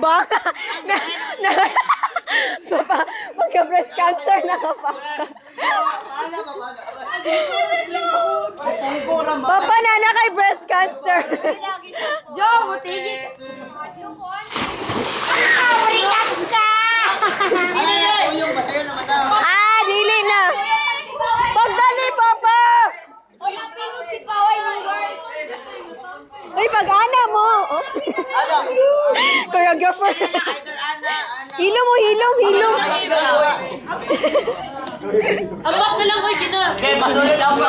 Baka. Papa, magka-breast cancer na ka pa. Papa, nana kay breast cancer. Joe, butigit. Burikat ka! Dili na. Pagdali, Papa! Uy, pag-ana mo. Choreographer. Hilom mo, hilom. Abak na lang ko, gina. Okay, pasulit ako.